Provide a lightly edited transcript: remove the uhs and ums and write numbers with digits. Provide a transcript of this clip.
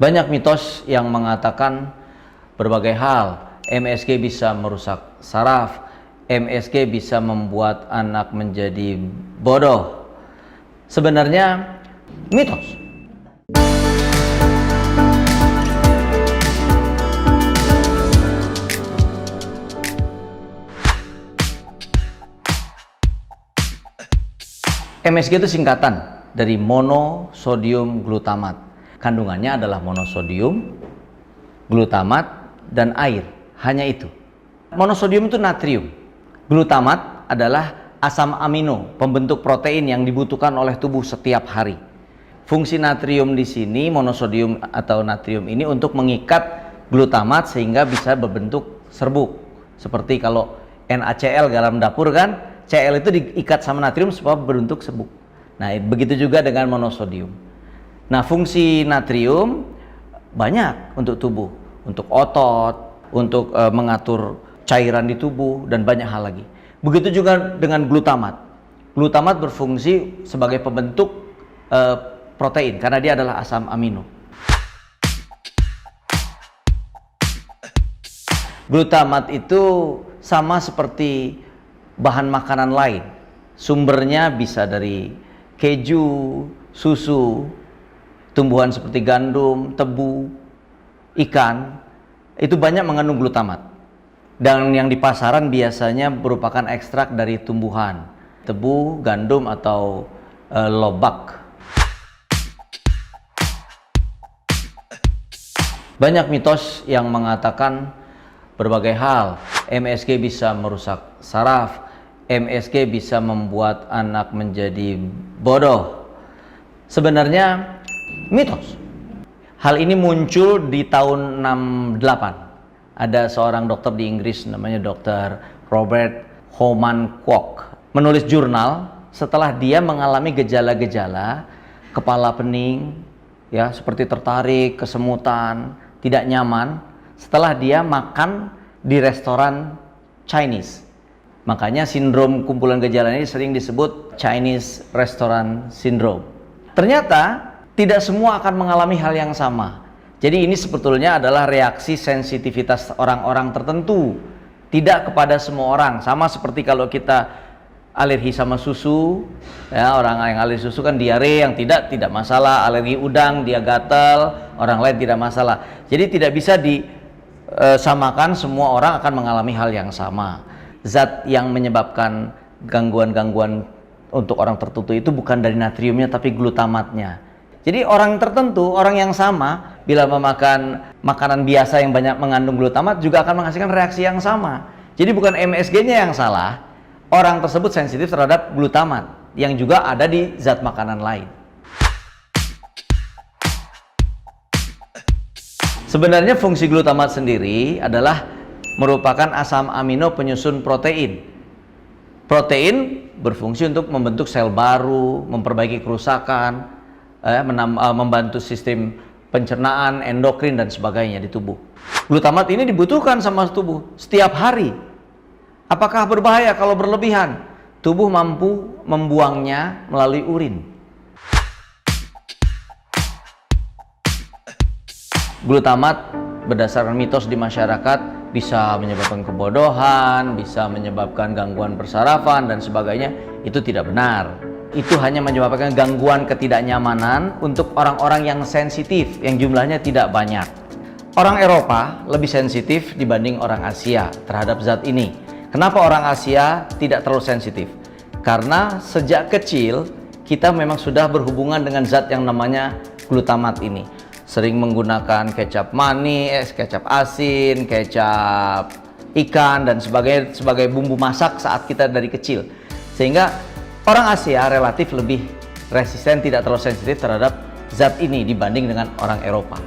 Banyak mitos yang mengatakan berbagai hal. MSG bisa merusak saraf, MSG bisa membuat anak menjadi bodoh. Sebenarnya mitos. MSG itu singkatan dari monosodium glutamat. Kandungannya adalah monosodium, glutamat, dan air. Hanya itu. Monosodium itu natrium. Glutamat adalah asam amino, pembentuk protein yang dibutuhkan oleh tubuh setiap hari. Fungsi natrium di sini, monosodium atau natrium ini untuk mengikat glutamat sehingga bisa berbentuk serbuk. Seperti kalau NaCl dalam dapur kan, Cl itu diikat sama natrium supaya berbentuk serbuk. Nah, begitu juga dengan monosodium. Nah, fungsi natrium banyak untuk tubuh, untuk otot, untuk mengatur cairan di tubuh, dan banyak hal lagi. Begitu juga dengan glutamat. Glutamat berfungsi sebagai pembentuk protein karena dia adalah asam amino. Glutamat itu sama seperti bahan makanan lain. Sumbernya bisa dari keju, susu, tumbuhan seperti gandum, tebu, ikan, itu banyak mengandung glutamat. Dan yang di pasaran biasanya merupakan ekstrak dari tumbuhan, tebu, gandum, atau lobak. Banyak mitos yang mengatakan berbagai hal. MSG bisa merusak saraf, MSG bisa membuat anak menjadi bodoh. Sebenarnya mitos. Hal ini muncul di tahun 68. Ada seorang dokter di Inggris namanya Dr. Robert Homan Kwok menulis jurnal setelah dia mengalami gejala-gejala kepala pening, ya, seperti tertarik, kesemutan, tidak nyaman setelah dia makan di restoran Chinese. Makanya sindrom kumpulan gejala ini sering disebut Chinese Restaurant Syndrome. Ternyata tidak semua akan mengalami hal yang sama. Jadi ini sebetulnya adalah reaksi sensitivitas orang-orang tertentu, tidak kepada semua orang. Sama seperti kalau kita alergi sama susu, ya, orang yang alergi susu kan diare, yang tidak masalah. Alergi udang dia gatal, orang lain tidak masalah. Jadi tidak bisa disamakan semua orang akan mengalami hal yang sama. Zat yang menyebabkan gangguan-gangguan untuk orang tertentu itu bukan dari natriumnya tapi glutamatnya. Jadi orang tertentu, orang yang sama, bila memakan makanan biasa yang banyak mengandung glutamat juga akan menghasilkan reaksi yang sama. Jadi bukan MSG-nya yang salah, orang tersebut sensitif terhadap glutamat yang juga ada di zat makanan lain. Sebenarnya fungsi glutamat sendiri adalah merupakan asam amino penyusun protein. Protein berfungsi untuk membentuk sel baru, memperbaiki kerusakan, membantu sistem pencernaan, endokrin, dan sebagainya di tubuh. Glutamat ini dibutuhkan sama tubuh setiap hari. Apakah berbahaya kalau berlebihan? Tubuh mampu membuangnya melalui urin. Glutamat berdasarkan mitos di masyarakat bisa menyebabkan kebodohan, bisa menyebabkan gangguan persarafan, dan sebagainya. Itu tidak benar. Itu hanya menyebabkan gangguan ketidaknyamanan untuk orang-orang yang sensitif, yang jumlahnya tidak banyak. Orang Eropa lebih sensitif dibanding orang Asia terhadap zat ini. Kenapa orang Asia tidak terlalu sensitif? Karena sejak kecil kita memang sudah berhubungan dengan zat yang namanya glutamat ini. Sering menggunakan kecap manis, kecap asin, kecap ikan, dan sebagainya sebagai bumbu masak saat kita dari kecil. Sehingga orang Asia relatif lebih resisten, tidak terlalu sensitif terhadap zat ini dibanding dengan orang Eropa.